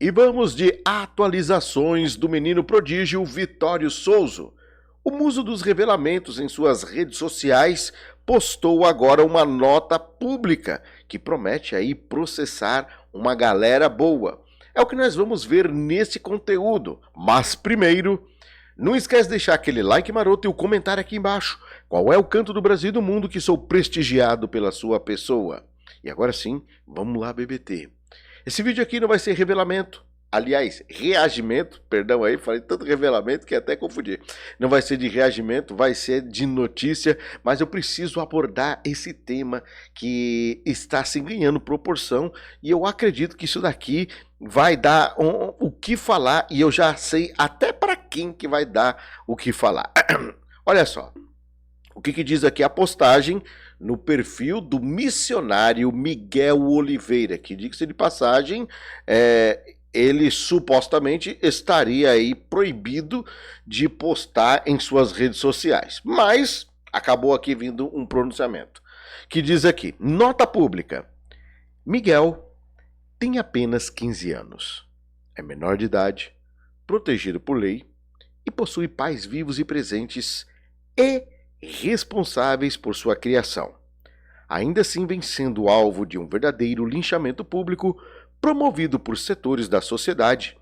E vamos de atualizações do menino prodígio Vitório Souza. O muso dos revelamentos em suas redes sociais postou agora uma nota pública que promete aí processar uma galera boa. É o que nós vamos ver nesse conteúdo. Mas primeiro, não esquece de deixar aquele like maroto e o comentário aqui embaixo. Qual é o canto do Brasil e do mundo que sou prestigiado pela sua pessoa? E agora sim, vamos lá, BBT. Esse vídeo aqui não vai ser revelamento. Aliás, reagimento, perdão aí, falei tanto revelamento que até confundi. Não vai ser de reagimento, vai ser de notícia, mas eu preciso abordar esse tema que está assim ganhando proporção e eu acredito que isso daqui vai dar o que falar e eu já sei até para quem que vai dar o que falar. Olha só, o que diz aqui a postagem no perfil do missionário Miguel Oliveira, que diga-se de passagem, ele supostamente estaria aí proibido de postar em suas redes sociais. Mas acabou aqui vindo um pronunciamento que diz aqui, nota pública, Miguel tem apenas 15 anos, é menor de idade, protegido por lei e possui pais vivos e presentes e responsáveis por sua criação. Ainda assim vem sendo alvo de um verdadeiro linchamento público promovido por setores da sociedade,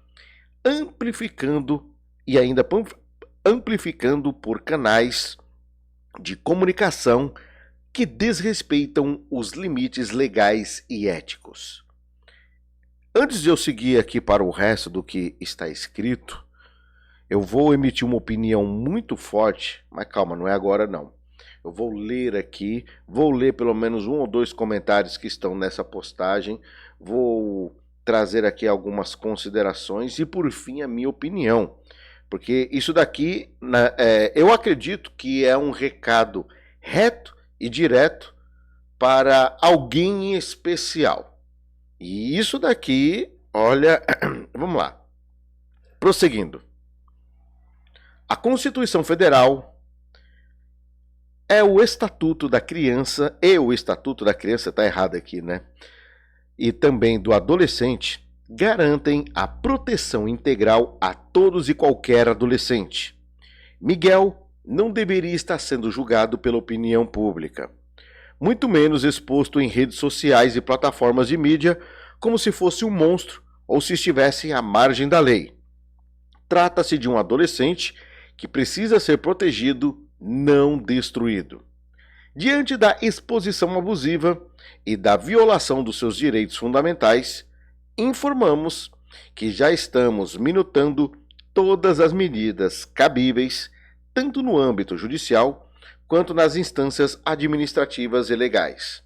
amplificando por canais de comunicação que desrespeitam os limites legais e éticos. Antes de eu seguir aqui para o resto do que está escrito, eu vou emitir uma opinião muito forte, mas calma, não é agora não. Eu vou ler aqui, vou ler pelo menos um ou dois comentários que estão nessa postagem, vou trazer aqui algumas considerações e por fim a minha opinião. Porque isso daqui, eu acredito que é um recado reto e direto para alguém em especial. E isso daqui, olha, vamos lá. Prosseguindo. A Constituição Federal é o Estatuto da Criança, e o Estatuto da Criança está errado aqui, né? E também do adolescente, garantem a proteção integral a todos e qualquer adolescente. Miguel não deveria estar sendo julgado pela opinião pública, muito menos exposto em redes sociais e plataformas de mídia como se fosse um monstro ou se estivesse à margem da lei. Trata-se de um adolescente que precisa ser protegido, não destruído. Diante da exposição abusiva e da violação dos seus direitos fundamentais, informamos que já estamos minutando todas as medidas cabíveis, tanto no âmbito judicial quanto nas instâncias administrativas e legais.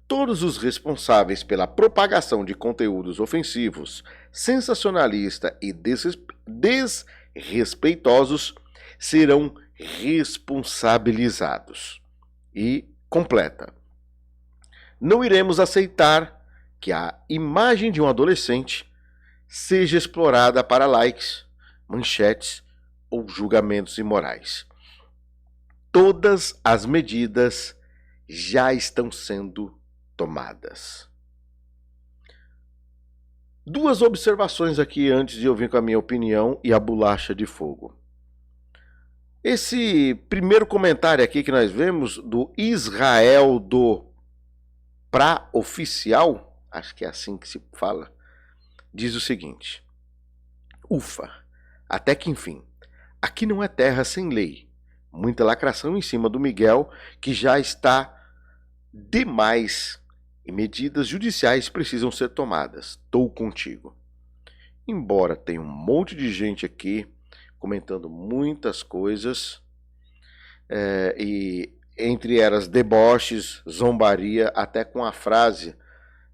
Todos os responsáveis pela propagação de conteúdos ofensivos, sensacionalistas e desrespeitosos serão responsabilizados. E completa. Não iremos aceitar que a imagem de um adolescente seja explorada para likes, manchetes ou julgamentos imorais. Todas as medidas já estão sendo tomadas. Duas observações aqui antes de eu vir com a minha opinião e a bolacha de fogo. Esse primeiro comentário aqui que nós vemos do Israel do Pra Oficial, acho que é assim que se fala, diz o seguinte: ufa, até que enfim, aqui não é terra sem lei. Muita lacração em cima do Miguel, que já está demais e medidas judiciais precisam ser tomadas. Estou contigo. Embora tenha um monte de gente aqui comentando muitas coisas, e entre elas deboches, zombaria, até com a frase,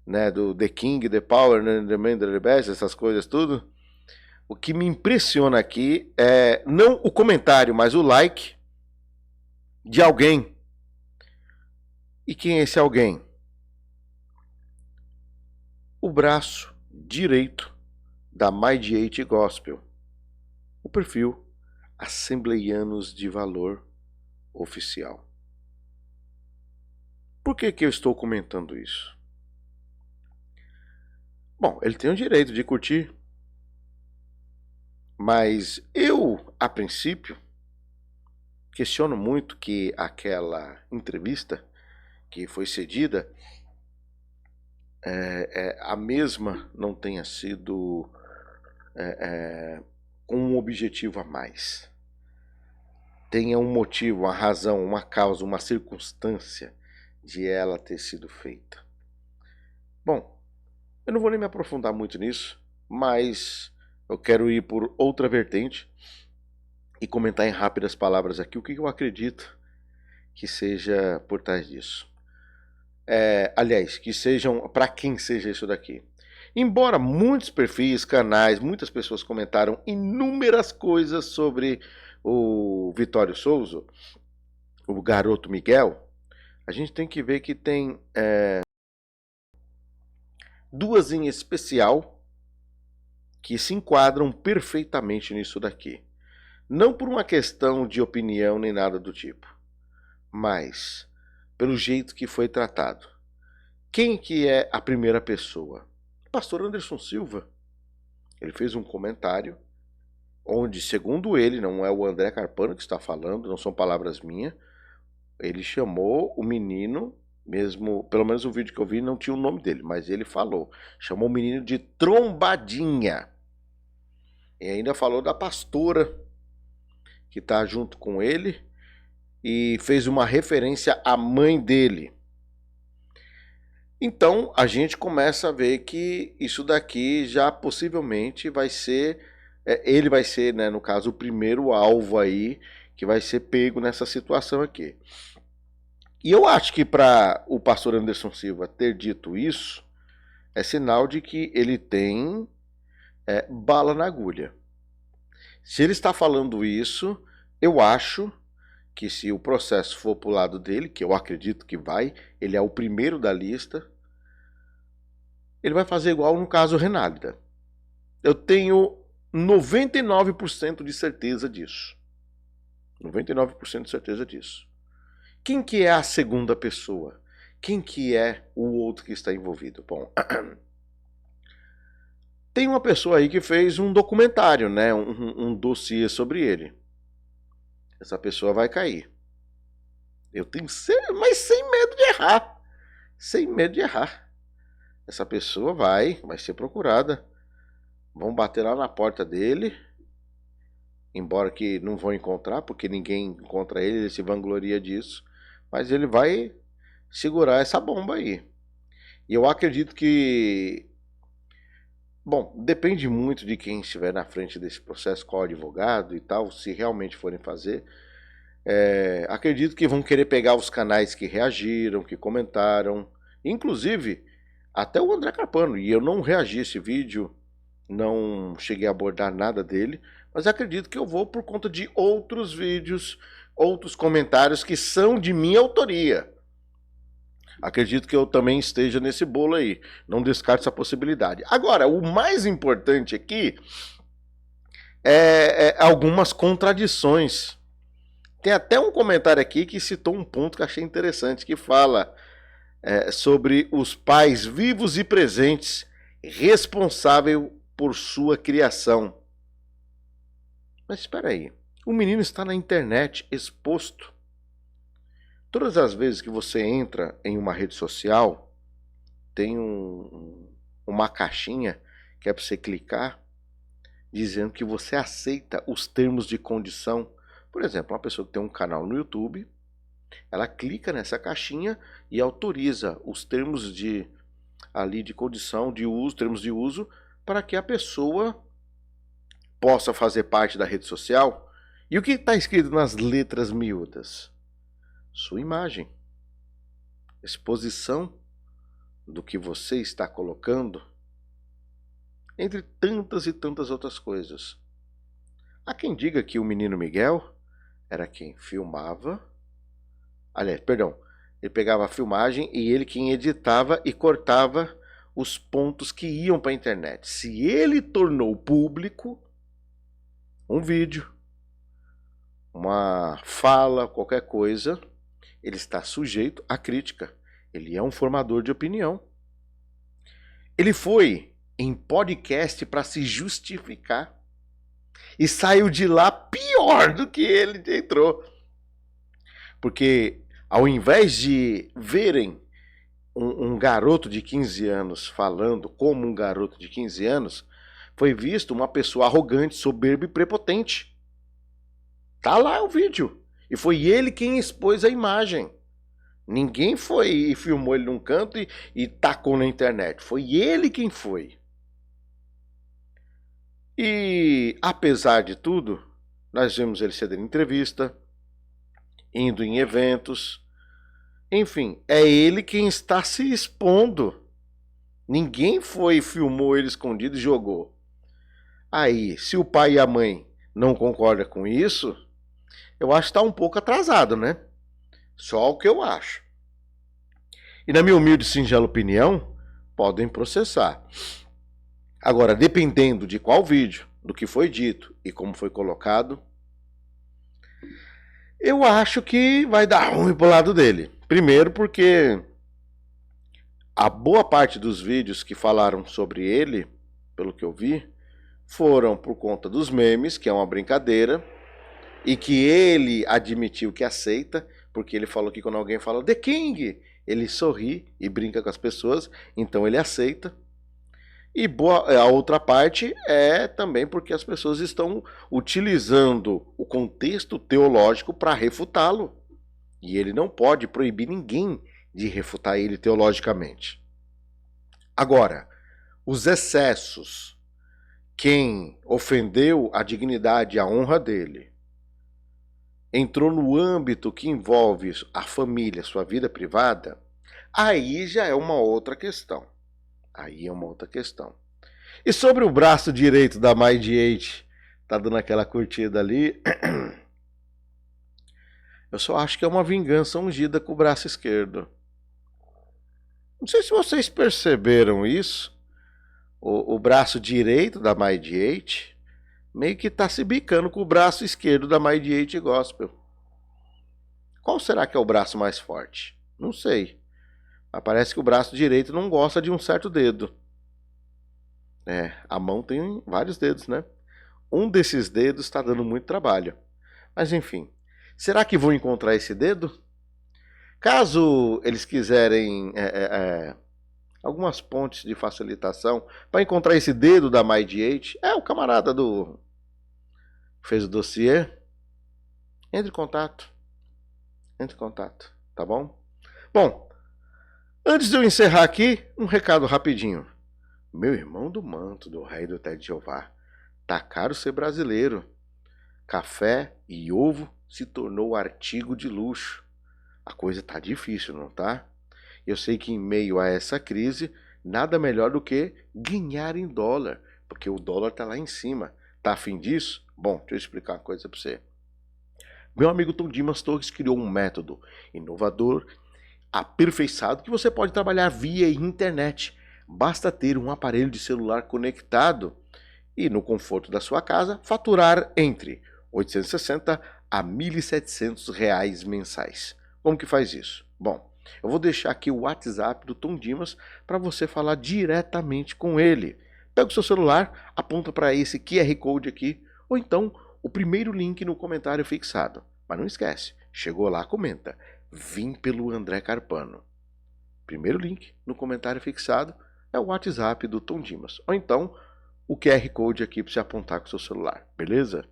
né, do The King, The Power, The Man, The Best, essas coisas tudo. O que me impressiona aqui é não o comentário, mas o like de alguém. E quem é esse alguém? O braço direito da Mighty Gospel. O perfil Assembleianos de Valor Oficial. Por que eu estou comentando isso? Bom, ele tem o direito de curtir, Mas eu, a princípio, questiono muito que aquela entrevista que foi cedida, a mesma não tenha sido com um objetivo a mais. Tenha um motivo, uma razão, uma causa, uma circunstância de ela ter sido feita. Bom, eu não vou nem me aprofundar muito nisso, mas eu quero ir por outra vertente e comentar em rápidas palavras aqui o que eu acredito que seja por trás disso. Aliás, que sejam, para quem seja isso daqui. Embora muitos perfis, canais, muitas pessoas comentaram inúmeras coisas sobre o Vitório Souza, o garoto Miguel, a gente tem que ver que tem duas em especial que se enquadram perfeitamente nisso daqui. Não por uma questão de opinião nem nada do tipo, mas pelo jeito que foi tratado. Quem que é a primeira pessoa? O pastor Anderson Silva. Ele fez um comentário onde, segundo ele, não é o André Carpano que está falando, não são palavras minhas, ele chamou o menino, mesmo, pelo menos o vídeo que eu vi não tinha o nome dele, mas ele falou, chamou o menino de trombadinha. E ainda falou da pastora que está junto com ele e fez uma referência à mãe dele. Então a gente começa a ver que isso daqui já possivelmente vai ser, ele vai ser, né, no caso, o primeiro alvo aí que vai ser pego nessa situação aqui. E eu acho que para o pastor Anderson Silva ter dito isso, é sinal de que ele tem bala na agulha. Se ele está falando isso, eu acho que se o processo for para o lado dele, que eu acredito que vai, ele é o primeiro da lista, ele vai fazer igual no caso Renálida. Eu tenho 99% de certeza disso. 99% de certeza disso. Quem que é a segunda pessoa? Quem que é o outro que está envolvido? Bom, tem uma pessoa aí que fez um documentário, né, um dossiê sobre ele. Essa pessoa vai cair. Eu tenho certeza, mas sem medo de errar. Sem medo de errar. Essa pessoa vai ser procurada. Vão bater lá na porta dele. Embora que não vão encontrar, porque ninguém encontra ele se vangloria disso. Mas ele vai segurar essa bomba aí. E eu acredito que... Bom, depende muito de quem estiver na frente desse processo, qual advogado e tal, se realmente forem fazer. Acredito que vão querer pegar os canais que reagiram, que comentaram. Inclusive... até o André Carpano, e eu não reagi a esse vídeo, não cheguei a abordar nada dele, mas acredito que eu vou por conta de outros vídeos, outros comentários que são de minha autoria. Acredito que eu também esteja nesse bolo aí, não descarto essa possibilidade. Agora, o mais importante aqui é algumas contradições. Tem até um comentário aqui que citou um ponto que achei interessante, que fala... sobre os pais vivos e presentes responsáveis por sua criação. Mas espera aí, o menino está na internet exposto. Todas as vezes que você entra em uma rede social, tem uma caixinha que é para você clicar, dizendo que você aceita os termos de condição. Por exemplo, uma pessoa que tem um canal no YouTube, ela clica nessa caixinha e autoriza os termos de condição de uso, termos de uso, para que a pessoa possa fazer parte da rede social. E o que está escrito nas letras miúdas? Sua imagem, exposição do que você está colocando, entre tantas e tantas outras coisas. Há quem diga que o menino Miguel era quem filmava. Aliás, perdão, ele pegava a filmagem e ele quem editava e cortava os pontos que iam para a internet. Se ele tornou público um vídeo, uma fala, qualquer coisa, ele está sujeito à crítica. Ele é um formador de opinião. Ele foi em podcast para se justificar. E saiu de lá pior do que ele entrou. Porque ao invés de verem um garoto de 15 anos falando como um garoto de 15 anos, foi visto uma pessoa arrogante, soberba e prepotente. Tá lá o vídeo. E foi ele quem expôs a imagem. Ninguém foi e filmou ele num canto e tacou na internet. Foi ele quem foi. E, apesar de tudo, nós vimos ele cedendo entrevista, indo em eventos. Enfim, é ele quem está se expondo. Ninguém foi e filmou ele escondido e jogou. Aí, se o pai e a mãe não concordam com isso, eu acho que está um pouco atrasado, né? Só o que eu acho. E na minha humilde e singela opinião, podem processar. Agora, dependendo de qual vídeo, do que foi dito e como foi colocado, eu acho que vai dar ruim pro lado dele. Primeiro porque a boa parte dos vídeos que falaram sobre ele, pelo que eu vi, foram por conta dos memes, que é uma brincadeira, e que ele admitiu que aceita, porque ele falou que quando alguém fala The King, ele sorri e brinca com as pessoas, então ele aceita. E a outra parte é também porque as pessoas estão utilizando o contexto teológico para refutá-lo. E ele não pode proibir ninguém de refutar ele teologicamente. Agora, os excessos, quem ofendeu a dignidade e a honra dele, entrou no âmbito que envolve a família, sua vida privada, aí já é uma outra questão. Aí é uma outra questão. E sobre o braço direito da MyD8, tá dando aquela curtida ali, eu só acho que é uma vingança ungida com o braço esquerdo. Não sei se vocês perceberam isso. O braço direito da MyD8 meio que tá se bicando com o braço esquerdo da MyD8 Gospel. Qual será que é o braço mais forte? Não sei. Mas parece que o braço direito não gosta de um certo dedo. A mão tem vários dedos, né? Um desses dedos está dando muito trabalho. Mas enfim, será que vão encontrar esse dedo? Caso eles quiserem algumas pontes de facilitação para encontrar esse dedo da MyD8, o camarada do fez o dossiê, entre em contato. Entre em contato, tá bom? Bom, antes de eu encerrar aqui, um recado rapidinho. Meu irmão do manto do rei do Té de Jeová, tá caro ser brasileiro. Café e ovo se tornou artigo de luxo. A coisa tá difícil, não tá? Eu sei que em meio a essa crise, nada melhor do que ganhar em dólar, porque o dólar tá lá em cima. Tá afim disso? Bom, deixa eu explicar uma coisa para você. Meu amigo Tom Dimas Torres criou um método inovador, aperfeiçoado, que você pode trabalhar via internet. Basta ter um aparelho de celular conectado e, no conforto da sua casa, faturar entre R$ 860 a R$ 1.700 mensais. Como que faz isso? Bom, eu vou deixar aqui o WhatsApp do Tom Dimas para você falar diretamente com ele. Pega o seu celular, aponta para esse QR Code aqui, ou então o primeiro link no comentário fixado. Mas não esquece, chegou lá, comenta. Vim pelo André Carpano. Primeiro link no comentário fixado é o WhatsApp do Tom Dimas. Ou então o QR Code aqui para você apontar com o seu celular, beleza?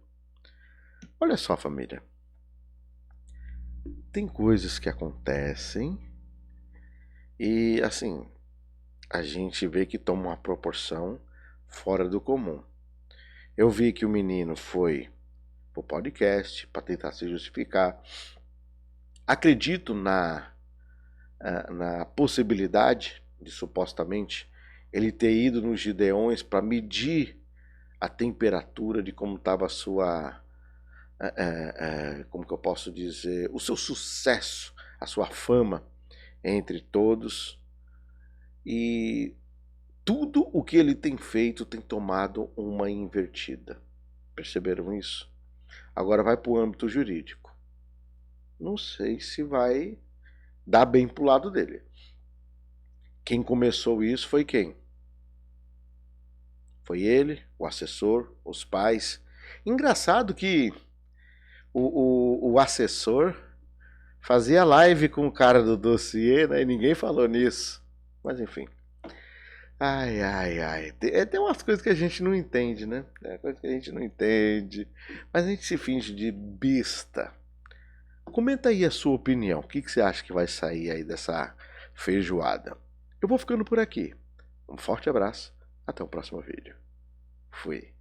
Olha só, família. Tem coisas que acontecem e, assim, a gente vê que toma uma proporção fora do comum. Eu vi que o menino foi pro podcast para tentar se justificar. Acredito na possibilidade de, supostamente, ele ter ido nos Gideões para medir a temperatura de como estava a sua... como que eu posso dizer? O seu sucesso, a sua fama entre todos. E tudo o que ele tem feito tem tomado uma invertida. Perceberam isso? Agora vai para o âmbito jurídico. Não sei se vai dar bem pro lado dele. Quem começou isso foi quem? Foi ele, o assessor, os pais. Engraçado que o assessor fazia live com o cara do dossiê, né? E ninguém falou nisso. Mas enfim. Ai, ai, ai. Tem umas coisas que a gente não entende, né? Tem coisas que a gente não entende. Mas a gente se finge de besta. Comenta aí a sua opinião. O que você acha que vai sair aí dessa feijoada? Eu vou ficando por aqui. Um forte abraço. Até o próximo vídeo. Fui.